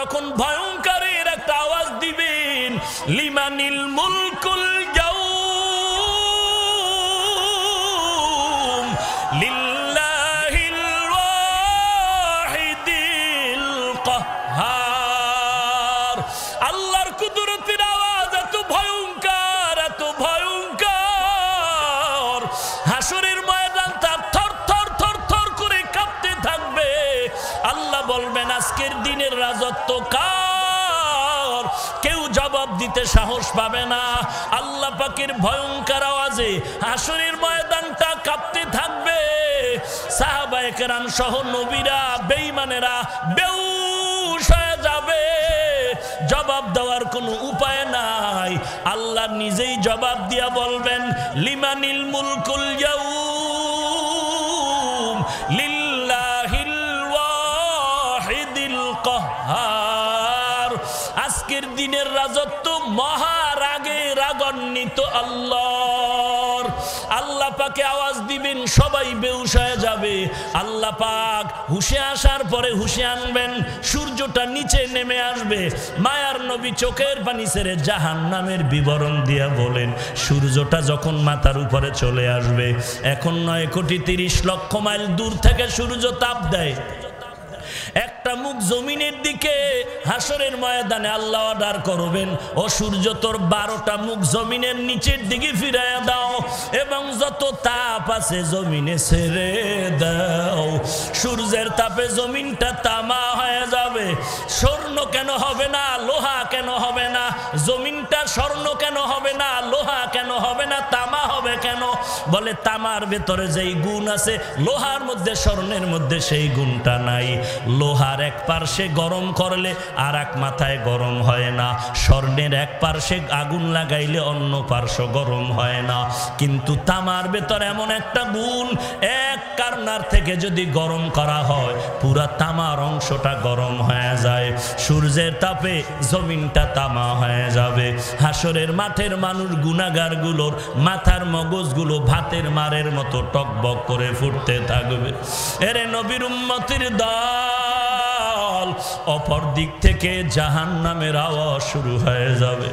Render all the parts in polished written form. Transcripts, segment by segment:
তখন ভয়ঙ্করের একটা আওয়াজ দিবেন, লিমানিল মুলকুল ইয়াউম লিল্লাহিল ওয়াহিদিল কাহ্হার। আল্লাহর কুদরতের আওয়াজ এত ভয়ঙ্কর, এত ভয়ঙ্কর, হাসরের ময়দানটা থর থর থর থর করে কাঁপতে থাকবে। আল্লাহ বলবেন আজকের দিনের রাজত্ব কার? কেউ জবাব দিতে সাহস পাবে না। আল্লাহ পাকের ভয়ঙ্কর আওয়াজে হাসরের ময়দানটা কাঁপতে থাকবে। সাহাবায়ে কেরাম সহ নবীরা, বেঈমানেরা বেহুশ হয়ে যাবে। জবাব দেওয়ার কোনো উপায় নাই। আল্লাহ নিজেই জবাব দিয়া বলবেন, লিমানিল মুলকুল ইয়াউম লিল্লাহিল ওয়াহিদিল কাহ্হার। আজকের দিনের রাজত্ব মহারাগে রাগান্বিত আল্লাহর। আল্লাহ পাকে আওয়াজ দিবেন, সবাই বেহুশ হয়ে যাবে। আল্লাহ পাক হুশে আসার পরে হুশে আনবেন, সূর্যটা নিচে নেমে আসবে। মায়ার নবী চোখের পানি ছেড়ে জাহান্নামের বিবরণ দিয়া বলেন, সূর্যটা যখন মাথার উপরে চলে আসবে, এখন 9,30,00,000 মাইল দূর থেকে সূর্য তাপ দেয়। একটা মুখ জমিনের দিকে হাসরের ময়দানে আল্লাহ অর্ডার করবেন, ও সূর্য তোর 12টা মুখ জমিনের নিচের দিকে ফিরাইয়া দাও এবং যত তাপ আছে জমিনে ছেড়ে দাও। সূর্যের তাপে জমিনটা তামা হয়ে যাবে। স্বর্ণ কেন হবে না? লোহা কেন হবে না? জমিনটা স্বর্ণ কেন হবে না? লোহা কেন হবে না? তামা হবে কেন? বলে তামার ভেতরে যেই গুণ আছে লোহার মধ্যে, স্বর্ণের মধ্যে সেই গুণটা নাই। লোহার এক পার্শ্বে গরম করলে আর এক মাথায় গরম হয় না। স্বর্ণের এক পার্শ্বে আগুন লাগাইলে অন্য পার্শ্ব গরম হয় না। কিন্তু তামার ভেতর এমন একটা গুণ, এক কারনার থেকে যদি গরম করা হয় পুরা তামার অংশটা গরম হয়ে যায়। সূর্যের তাপে জমিনটা তামা হয়ে যাবে। হাসরের মাঠের মানুষ গুনাহগারগুলোর মাথার মগজগুলো ভাতের মারের মতো টকবক করে ফুটতে থাকবে। এরে নবীর উম্মতের দল, অপর দিক থেকে জাহান্নামের আওয়াজ শুরু হয়ে যাবে।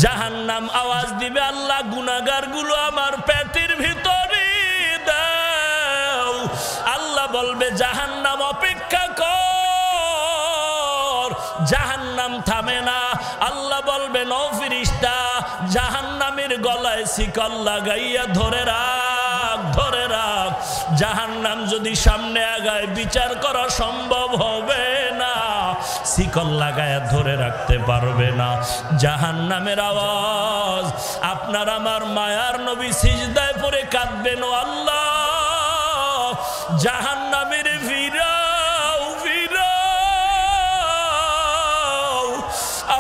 জাহান্নাম আওয়াজ দিবে, আল্লাহ গুনাহগারগুলো আমার পেটের ভিতরে দাও। আল্লাহ বলবে জাহান্নাম অপেক্ষা কর। জাহান্নাম থামে না। আল্লাহ বলবেন, ও ফেরেশতা, জাহান্নামের গলায় শিকল লাগাইয়া ধরে রাখ, ধরে রাখ। জাহান্নাম যদি সামনে আগায় বিচার করা সম্ভব হবে না, শিকল লাগায়া ধরে রাখতে পারবে না। জাহান্নামের আওয়াজ, আপনার আমার মায়ার নবী সিজদায় পড়ে কাঁদবেন, ও আল্লাহ জাহান্নামের ফিরাও, ফিরাও।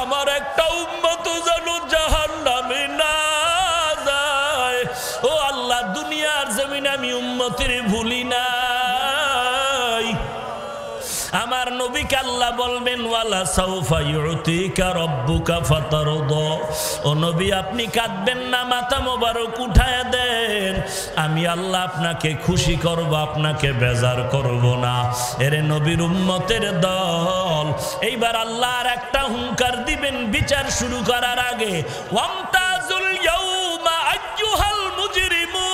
আমার একটা উম্মত যেন জাহান্নামে না যায়। ও আল্লাহ, দুনিয়ার জমিনে আমি উম্মতের ভুলি নাই। আমার নবীকে আল্লাহ বলবেন, ওয়ালা সাউফা ইউতিকা রাব্বুকা ফাতারদা। ও নবী, আপনি কাঁদবেন না, মাথা মোবারক উঠায় দেন। আমি আল্লাহ আপনাকে খুশি করব, আপনাকে বেজার করব না। এরে নবীর উম্মতের দল, এইবার আল্লাহ আর একটা হুঙ্কার দিবেন বিচার শুরু করার আগে, ওয়ামতাজুল ইয়াউমা আইয়ুহাল মুজরিমুন।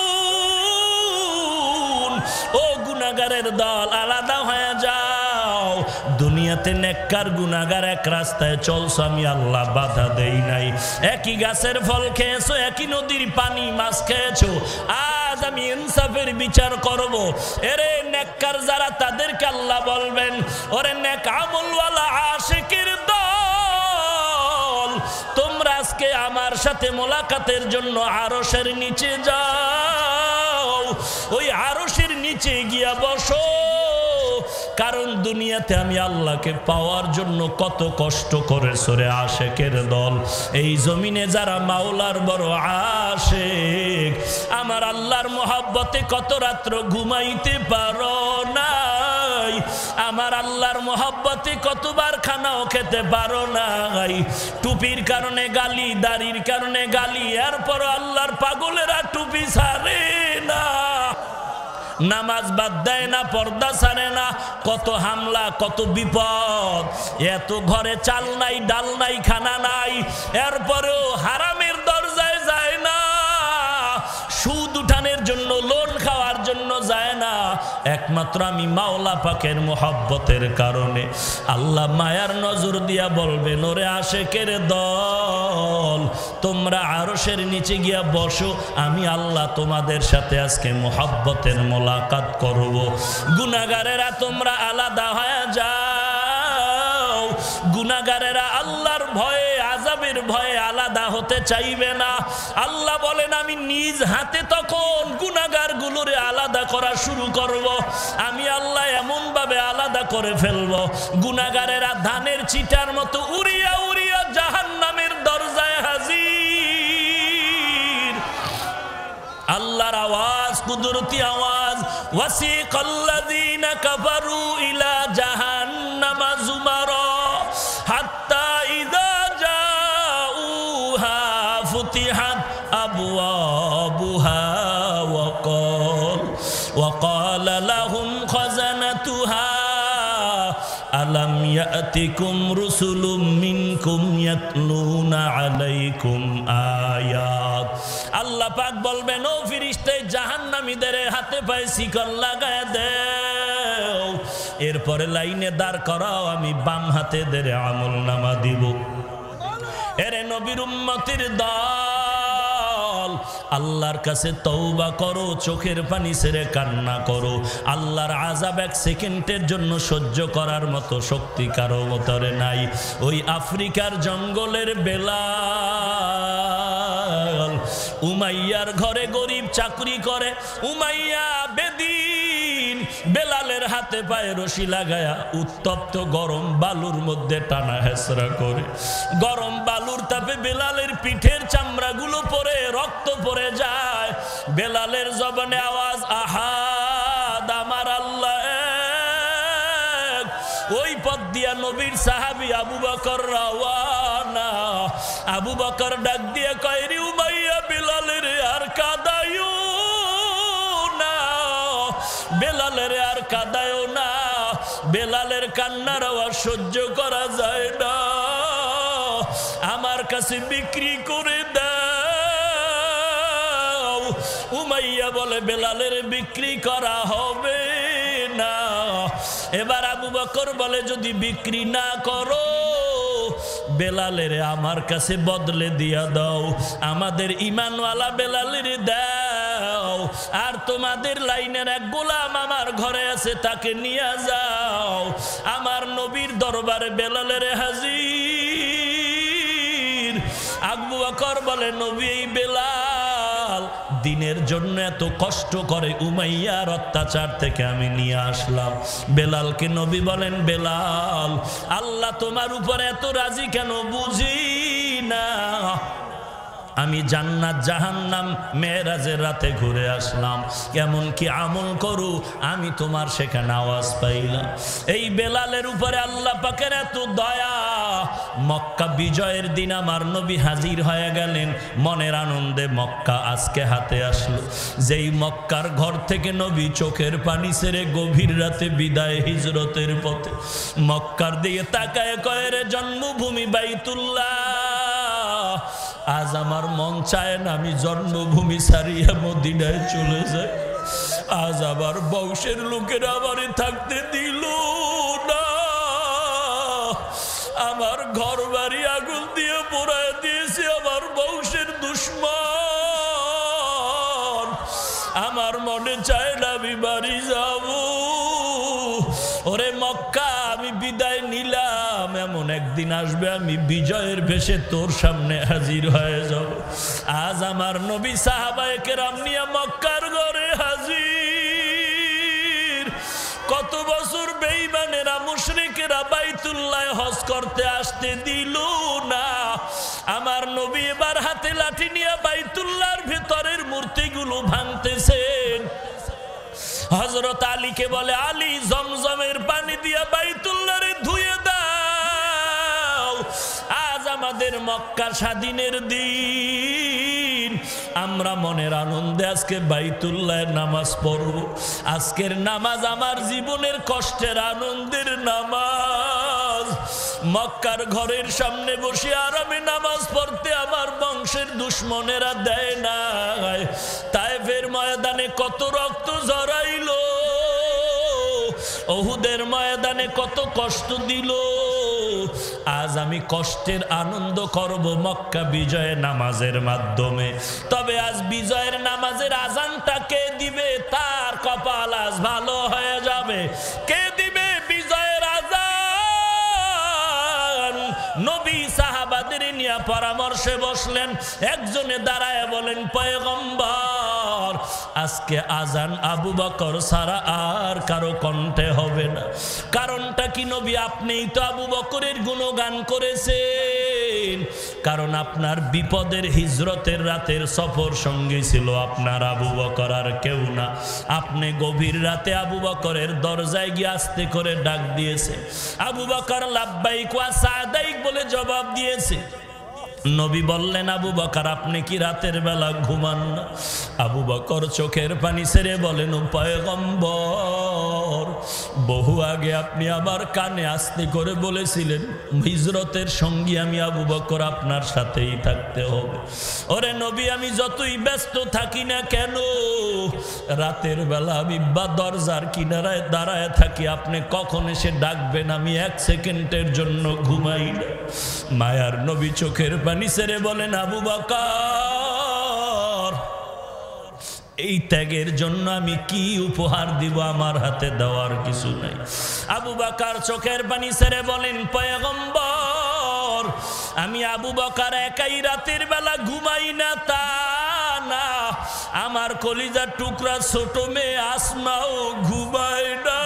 ও গুনাহগারের দল, আলাদা হয়ে যাও। দুনিয়াতে নেককার গুনাহগার এক রাস্তায় চলছো, আমি আল্লাহ বাধা দেই নাই। একই গাছের ফল খেয়েছো, একই নদীর পানি মাছ খেয়েছো। আজ আমি ইনসাফের বিচার করব। এরে নেককার যারা, তাদেরকে আল্লাহ বলবেন, ওরে নেক আমলওয়ালা আশিকের দল, তোমরা আজকে আমার সাথে মোলাকাতের জন্য আরশের নিচে যাও। ওই আরশের নিচে গিয়া বসো। কারণ দুনিয়াতে আমি আল্লাহকে পাওয়ার জন্য কত কষ্ট করেছো রে আশেকের দল। এই জমিনে যারা মাওলার বড় আশেক, আমার আল্লাহর মোহাব্বতে কত রাত্র ঘুমাইতে পারো নাই। আমার আল্লাহর মোহাব্বতে কতবার খানাও খেতে পারো নাই। টুপির কারণে গালি, দাড়ির কারণে গালি, এরপর আল্লাহর পাগলেরা টুপি ছাড়ে না। নামাজ বাদ দেয় না, পর্দা ছাড়ে না, কত হামলা, কত বিপদ। এত ঘরে চাল নাই, ডাল নাই, খানা নাই, এরপরেও হারামের দরজায় যায় না, সুদ উঠানের জন্য, লোন খাওয়ার জন্য যায় না, একমাত্র আমি মাওলা পাকের মোহাব্বতের কারণে। আল্লাহ মায়ার নজর দিয়া বলবেন, ওরে আশেকের দল, তোমরা আরশের নিচে গিয়া বসো, আমি আল্লাহ তোমাদের সাথে আজকে মোহাব্বতের মোলাকাত করব। গুনাহগারেরা তোমরা আলাদা হয়ে যাও। গুনাহগারেরা আল্লাহর ভয়ে, আযাবের ভয়ে আলাদা হতে চাইবে না। আল্লাহ বলেন, আমি নিজ হাতে তখন গুনাহগারগুলোরে আলাদা করা শুরু করব। আমি আল্লাহ এমন ভাবে আলাদা করে ফেলব, গুনাহগারেরা ধানের চিটার মতো উড়িয়া উড়িয়া জাহান্নামের দরজায় হাজির। আল্লাহর আওয়াজ, কুদরতি আওয়াজ, ওয়াসিকাল্লাযীনা কাফারু ইলা জাহান্নামা যুমারা হাত্তা ইযা জাউহা ফুতিহাত আবওয়াবুহা ওয়াকালা লাহুম খাযানাতুহা আলাম ইয়াতিকুম রুসুলুম মিনকুম ইয়াতলুনা আলাইকুম আয়াত। আল্লাহ পাক বলবেন, ও ফেরেশতা, জাহান্নামীদের হাতে পায়ে শিকল লাগায় দাও, এরপরে লাইনে দাঁড় করাও, আমি বাম হাতে দেরে আমলনামা দিব। এরে নবীর উম্মতের দল, আল্লাহর কাছে তওবা করো, চোখের পানি ছেড়ে কান্না করো। আল্লাহর আযাব এক সেকেন্ডের জন্য সহ্য করার মতো শক্তি কারো ভিতরে নাই। ওই আফ্রিকার জঙ্গলের বেলাল, উমাইয়ার ঘরে গরিব চাকরি করে, উমাইয়া বেদিন বেলালের হাতে পায়ে রশি লাগায়া উত্তপ্ত গরম বালুর মধ্যে টানা হেসরা করে। গরম বালুর তাপে বেলালের পিঠের চামড়াগুলো পরে রক্ত পড়ে যায়। বেলালের জবানে আওয়াজ, আহাদ, আমার আল্লাহ এক। ওই পথ দিয়া নবীর সাহাবী আবু বকর রওয়ানা। আবু বকর ডাক দিয়ে কয়, রে উমাইয়া, বেলালের আর কাঁদায়ো না, বেলালের আর কাঁদায়ো না, বেলালের কান্নার আওয়াজ সহ্য করা যায় না, আমার কাছে বিক্রি করে দাও। উমাইয়া বলে, বেলালের বিক্রি করা হবে না। এবার আবু বকর বলে, যদি বিক্রি না করো, বেলালের আমার কাছে বদলে দিয়া দাও, আমাদের ঈমানওয়ালা বেলালের দাও, আর তোমাদের লাইনের এক গোলাম আমার ঘরে আছে, তাকে নিয়ে যাও। আমার নবীর দরবারে বেলালের হাজির। আবু বকর বলে, নবী, এই বেলাল দিনের জন্য এত কষ্ট করে, উমাইয়ার অত্যাচার থেকে আমি নিয়ে আসলাম। বেলালকে নবী বলেন, বেলাল, আল্লাহ তোমার উপরে এত রাজি কেন বুঝি না। আমি জান্নাত জাহান্নাম মেরাজের রাতে ঘুরে আসলাম, কেমন কি আমল করু আমি তোমার সেখানে আওয়াজ পাইলাম। এই বেলালের উপরে আল্লাহ পাকের এত দয়া। মক্কা বিজয়ের দিন আমার নবী হাজির হয়ে গেলেন, মনের আনন্দে মক্কা আজকে হাতে আসলো। যেই মক্কার ঘর থেকে নবী চোখের পানি ছেড়ে গভীর রাতে বিদায় হিজরতের পথে মক্কার দিকে তাকায় কয়, রে জন্মভূমি বাইতুল্লাহ, আজ আমার মন চায় না আমি জন্মভূমি ছাড়িয়া মদিনায় চলে যাই। আজ আবার বংশের লোকেরা আমারে থাকতে দিল না, আমার ঘর বাড়ি আগুন দিয়ে পোড়ায় দিয়েছে আমার বংশের দুশ্মন। আমার মনে চায় না আমি বাড়ি যাব। ওরে মক্কা, আমি বিদায় নিলাম, এমন একদিন আসবে আমি বিজয়ের বেশে তোর সামনে হাজির হয়ে যাব। আজ আমার নবী সাহাবায়ে কেরাম নিয়ে মক্কার ঘরে হাজির। কত বছর বেঈমানেরা মুশরিকেরা বাইতুল্লাহ হজ করতে আসতে দিল না। আমার নবী এবার হাতে লাঠি নিয়ে বাইতুল্লাহর ভেতরের মূর্তিগুলো ভাঙতেছেন। হযরত আলীকে বলে, আলী, জমজমের পানি দিয়া বাইতুল্লাহরে ধুয়ে দাও। আজ আমাদের মক্কা স্বাধীনের দিন, আমরা মনের আনন্দে আজকে বাইতুল্লাহের নামাজ পড়ব। আজকের নামাজ আমার জীবনের কষ্টের আনন্দের নামাজ। মক্কার ঘরের সামনে বসে আর আমি নামাজ পড়তে আমার বংশের দুশ্মনেরা দেয় না। তায়েফের ময়দানে কত রক্ত ঝরাইলো, উহুদের ময়দানে কত কষ্ট দিল। আজ আমি কষ্টের আনন্দ করব মক্কা বিজয়ের নামাজের মাধ্যমে। তবে আজ বিজয়ের নামাজের আজানটা কে দিবে? তার কপাল আজ ভালো হয়ে যাবে। কে দিবে বিজয়ের আজান? নবী সাহাবাদের নিয়ে পরামর্শে বসলেন। একজনে দাঁড়ায় বলেন, পয়গম্বর আজকে আজান আবু বকর ছাড়া আর কারো কণ্ঠে হবে না। কারণটা কি নবী? আপনিই তো আবু বকরের গুণগান করেছেন। কারণ আপনার বিপদের হিজরতের রাতের সফর সঙ্গী ছিল আপনার আবু বকর, আর কেউ না। আপনি গভীর রাতে আবু বকরের দরজায় গিয়ে আস্তে করে ডাক দিয়েছে। আবু বকর লাব্বাইক ওয়া সাদাইক বলে জবাব দিয়েছে। নবী বললেন, আবু বকর আপনি কি রাতের বেলা ঘুমান না? আবু বকর চোখের পানি ছেড়ে বলেন, ও পয়গম্বর, বহু আগে আপনি আমার কানে আস্তে করে বলেছিলেন হিজরতের সঙ্গী আমি আবু বকর, আপনার সাথেই থাকতে হবে। ওরে নবী, আমি যতই ব্যস্ত থাকি না কেন, রাতের বেলা আমি বা দরজার কিনারায় দাঁড়ায় থাকি, আপনি কখন এসে ডাকবেন আমি এক সেকেন্ডের জন্য ঘুমাই না। মায়ার নবী চোখের পানি ছেড়ে বলেন, আবু বকর এই ত্যাগের জন্য আমি কি উপহার দিব? আমার হাতে দেওয়ার কিছু নাই। আবু বকর চোখের পানি ছেড়ে বলেন, পয়গম্বর আমি আবু বকর একাই রাতের বেলা ঘুমাই না তা না, আমার কলিজার টুকরা ছোট মেয়ে আসমাও ঘুমায় না।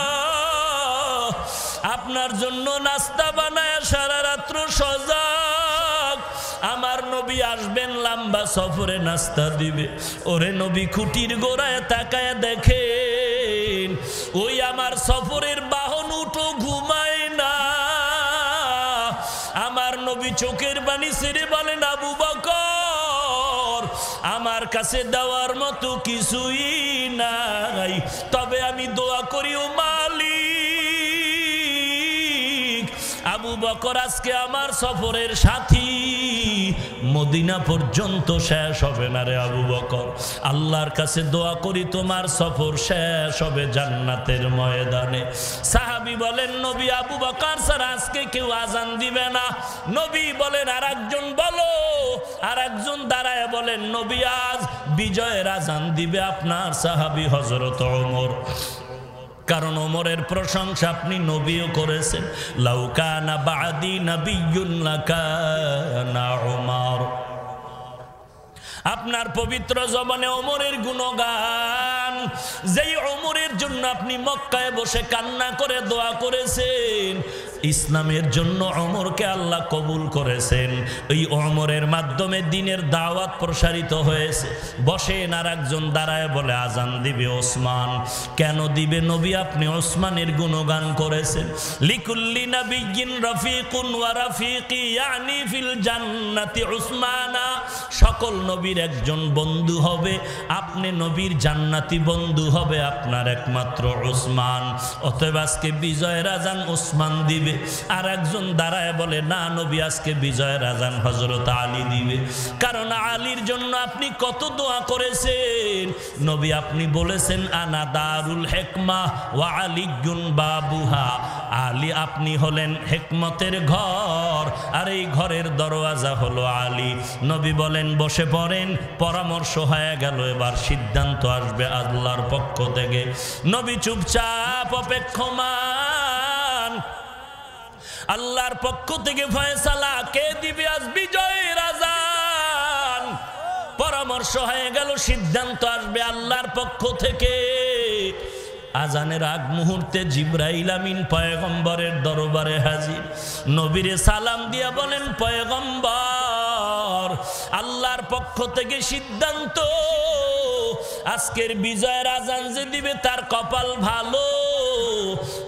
আপনার জন্য নাস্তা বানায় সারা রাত্র সজাগ। আমার নবী আসবেন, লম্বা সফরে নাস্তা দিবে। ওরে নবী খুঁটির গোড়ায় তাকায় দেখেন ওই আমার সফরের বাহন উঠো ঘুমায় না। আমার নবী চোখের পানি ছেড়ে বলেন, আবু বকর আমার কাছে দেওয়ার মতো কিছুই নাই, তবে আমি দোয়া করি ও মালিক, আবু বকর আজকে আমার সফরের সাথী, মদিনা পর্যন্ত শেষ হবে না রে আবু বকর। আল্লাহর কাছে দোয়া করি তোমার সফর শেষ হবে জান্নাতের ময়দানে। সাহাবী বলেন, নবী আবু বকর স্যার আজকে কেউ আজান দিবে না। নবী বলেন, আর একজন বলো। আর একজন দাঁড়ায় বলেন, নবী আজ বিজয়ের আজান দিবে আপনার সাহাবী হযরত ওমর। কারণ ওমরের প্রশংসা আপনি নবীও করেছেন, লাউ কানা বাদি নাবিয়্যুন লাকানা ওমর। আপনার পবিত্র জবানে ওমরের গুণগান, যেই ওমরের জন্য আপনি মক্কায় বসে কান্না করে দোয়া করেছেন, ইসলামের জন্য ওমরকে আল্লাহ কবুল করেছেন। এই ওমরের মাধ্যমে দ্বীনের দাওয়াত প্রসারিত হয়েছে। বসেন, আর একজন দাঁড়ায় বলে, আজান দিবে ওসমান। কেন দিবে নবী? আপনি ওসমানের গুণগান করেছেন। লিকুল্লি নাবিয়্যিন রাফিকুন ওয়া রাফিকি ইয়ানি ফিল জান্নাতি উসমানা। সকল নবীর একজন বন্ধু হবে, আপনি নবীর জান্নাতি বন্ধু হবে আপনার একমাত্র ওসমান। অতএব আজকে বিজয়ের আজান ওসমান দিবে। আর একজন দাঁড়ায় বলে, না নবী আজকে বিজয়ের আজান হযরত আলী দিবে। কারণ আলীর জন্য আপনি কত দোয়া করেছেন। নবী আপনি বলেছেন, আনা দারুল হিকমা ওয়া আলিয়্যুন বাবুহা। আলী আপনি হলেন হিকমতের ঘর, আর এই ঘরের দরওয়াজা হলো আলী। নবী বলেন, বসে পড়েন। পরামর্শ হয়ে গেল, এবার সিদ্ধান্ত আসবে আল্লাহর পক্ষ থেকে। নবী চুপচাপ অপেক্ষমান। আল্লাহর পক্ষ থেকে ফয়সালা কে দিবে আজ বিজয়ের আজান। পরামর্শ হয়ে গেল, সিদ্ধান্ত আসবে আল্লাহর পক্ষ থেকে। আজানের আগ মুহূর্তে জিবরাইল আমিন পয়গম্বরের দরবারে হাজির। নবীরে সালাম দিয়া বলেন, পয়গম্বর আল্লাহর পক্ষ থেকে সিদ্ধান্ত, আজকের বিজয়ের আজান যে দিবে তার কপাল ভালো।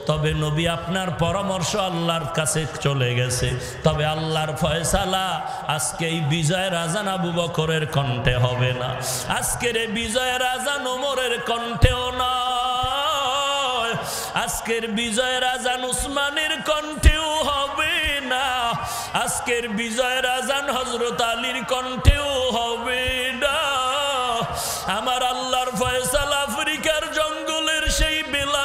তবে নবী আপনার পরামর্শ আল্লাহর কাছে চলে গেছে, তবে আল্লাহর ফয়সালা আজকে এই বিজয়ের আজান আবু বকরের কণ্ঠে হবে না, আজকের এই বিজয়ের আজান ওমরের কণ্ঠেও নয়, আজকের বিজয়ের আজান উসমানের কণ্ঠেও হবে না, আজকের বিজয়ের আজান হযরত আলীর কণ্ঠেও হবে না। আমার আল্লাহর ফয়সালা আফ্রিকার জঙ্গলের সেই বেলাল,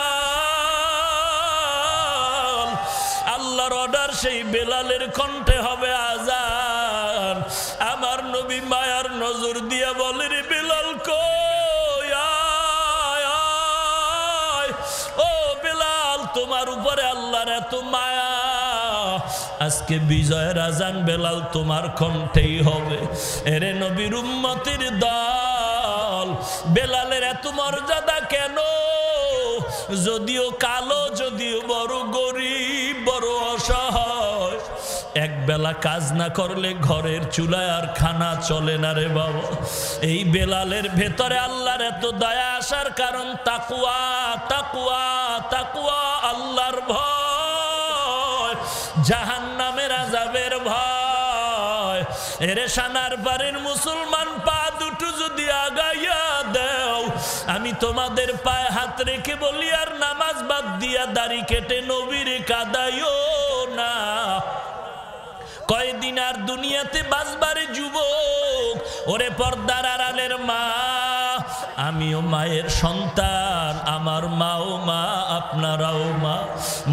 আল্লাহর অর্ডার সেই বেলালের কণ্ঠে হবে আজান। আমার নবী মায়ার নজর দিয়া বলে, রে বেলাল কই, আয় আয়, ও বেলাল তোমার উপরে আল্লাহর এত মায়া, আজকে বিজয়ের আজান বেলাল তোমার কণ্ঠেই হবে। এরে নবীর উম্মতের দল, বেলালের এত মর্যাদা কেন? যদিও কালো, যদিও বড় গরিব, বড় অসহায়, এক বেলা কাজ না করলে ঘরের চুলায় আর খানা চলে না রে বাবা। এই বেলালের ভেতরে আল্লাহর এত দয়া আসার কারণ তাকওয়া, তাকওয়া, তাকওয়া, আল্লাহর ভয়, জাহান্নামের আযাবের ভয়। এরে সানার বাড়ির মুসলমান, পা দুটো যদি আগাইয়া দেও, আমি তোমাদের পায়ে হাত রেখে বলি, আর নামাজ বাদ দিয়া দাড়ি কেটে নবীরে কাদাইও না। কয়দিন আর দুনিয়াতে বাঁচবারে যুবক? ওরে পর্দার আড়ালের মা, আমিও মায়ের সন্তান, আমার মাও মা, আপনারাও মা।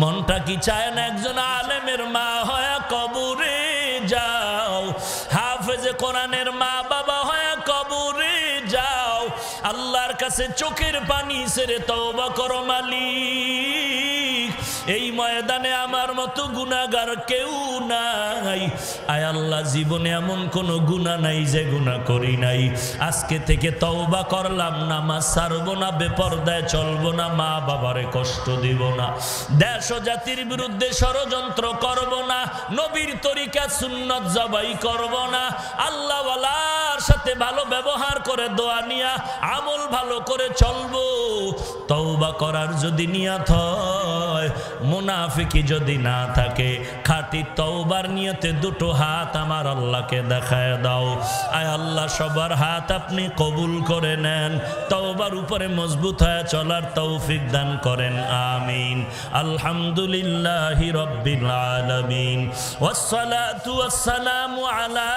মনটা কি চায় না একজন আলেমের মা হয়ে কবরে যাও? হাফেজে কোরআনের মা বাবা হয়ে কবরে যাও। আল্লাহর কাছে চোখের পানি ছেড়ে তওবা করো মালিক। এই ময়দানে আমার মতো গুনাহগার কেউ নাই। আয় আল্লাহ, জীবনে এমন কোনো গুনাহ নাই যে গুনাহ করি নাই। আজকে থেকে তওবা করলাম, নামাজ ছাড়বো না, বেপরদায় চলবো না, মা বাবারে কষ্ট দিব না, দেশ ও জাতির বিরুদ্ধে ষড়যন্ত্র করব না, নবীর তরিকা সুন্নত জবাই করব না, আল্লাহ ওয়ালার সাথে ভালো ব্যবহার করে দোয়া নিয়া আমল ভালো করে চলবো। তওবা করার যদি নিয়ত হয়, মুনাফিকি যদি না থাকে, খাঁটি তওবার নিয়তে দুটো হাত আমার আল্লাহকে দেখায় দাও। আয় আল্লাহ, সবার হাত আপনি কবুল করে নেন, তওবার উপরে মজবুত হয়ে চলার তৌফিক দান করেন, আমিন। আলহামদুলিল্লাহি রাব্বিল আলামিন, ওয়াসসালাতু ওয়াসসালামু আলা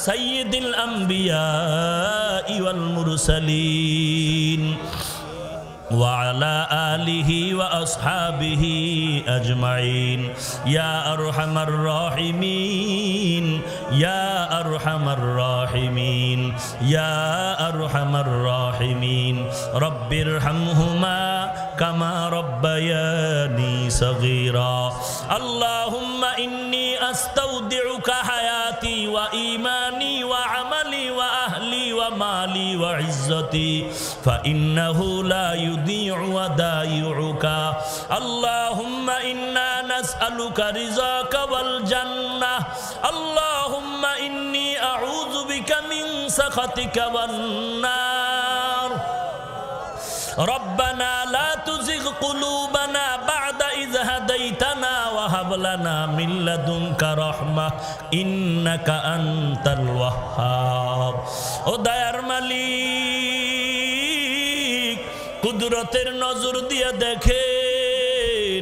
সাইয়্যিদিল আম্বিয়া ওয়াল মুরসালিন وعلى آله وأصحابه أجمعين يا أرحم الراحمين يا أرحم الراحمين يا أرحم الراحمين رب ارحمهما كما ربياني صغيرا اللهم إني أستودعك حياتي وإيماني وعملي وأهلي ومالي وعزتي فإنه لا يضيع ودائعك اللهم إنا نسألك رضاك والجنة اللهم إني أعوذ بك من سخطك والنار ربنا لا تزغ قلوبنا بعد إذ هديتنا وهب لنا من لدنك رحمة إنك أنت الوهاب ও দয়ার মালিক কুদরতের নজর দিয়ে দেখেন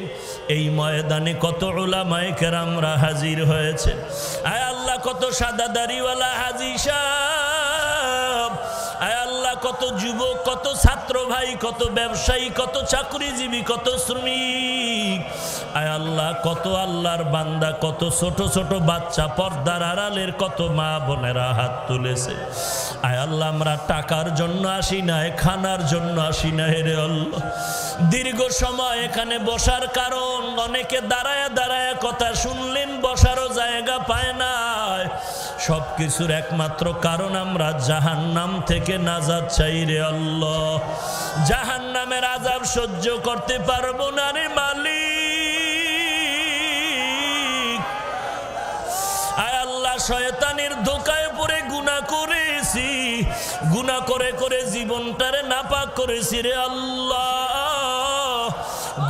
এই ময়দানে কত উলামায়ে কেরামরা হাজির হয়েছে আয় আল্লাহ কত সাদা দাড়িওয়ালা হাজী সাহেব আয় আল্লাহ কত যুবক কত ছাত্র ভাই কত ব্যবসায়ী কত চাকরিজীবী কত শ্রমিক আয় আল্লাহ কত আল্লাহর বান্দা কত ছোট ছোট বাচ্চা পর্দার আড়ালের কত মা বোনেরা হাত তুলেছে আয় আল্লাহ আমরা টাকার জন্য আসি না খানার জন্য আসি না রে আল্লাহ দীর্ঘ সময় এখানে বসার কারণ অনেকে দাঁড়ায় দাঁড়ায় কথা শুনলেন বসারও জায়গা পায় না সবকিছুর একমাত্র কারণ আমরা জাহান্নাম থেকে নাজাত চাই রে আল্লাহ জাহান্নামের আযাব সহ্য করতে পারবো না রে মালিক আয় আল্লাহ শয়তানের ধোঁকায় পড়ে গুনাহ করেছি গুনাহ করে করে জীবনটারে নাপাক করেছি রে আল্লাহ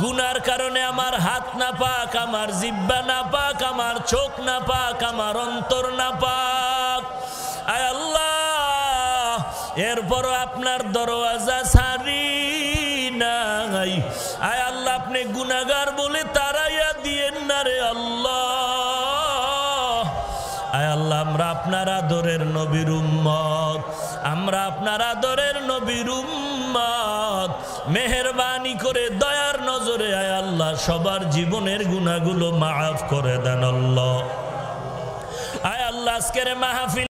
গুনার কারণে আমার হাত না পাক, আমার জিহ্বা না পাক, আমার চোখ না পাক, আমার অন্তর না পাক। আয় আল্লাহ, এরপরও আপনার দরওয়াজা ছাড়ি নাই। আয় আল্লাহ, আপনি গুনাহগার বলে তাড়াইয়া দিয়েন না রে আল্লাহ। আয় আল্লাহ, আমরা আপনার আদরের নবীর উম্মত, আমরা আপনার আদরের নবীর উম্মত। মেহেরবানি করে দয়ার নজরে আয় আল্লাহ সবার জীবনের গুনাহগুলো মাফ করে দেন আল্লাহ। আয় আল্লাহ, আজকের মাহফিল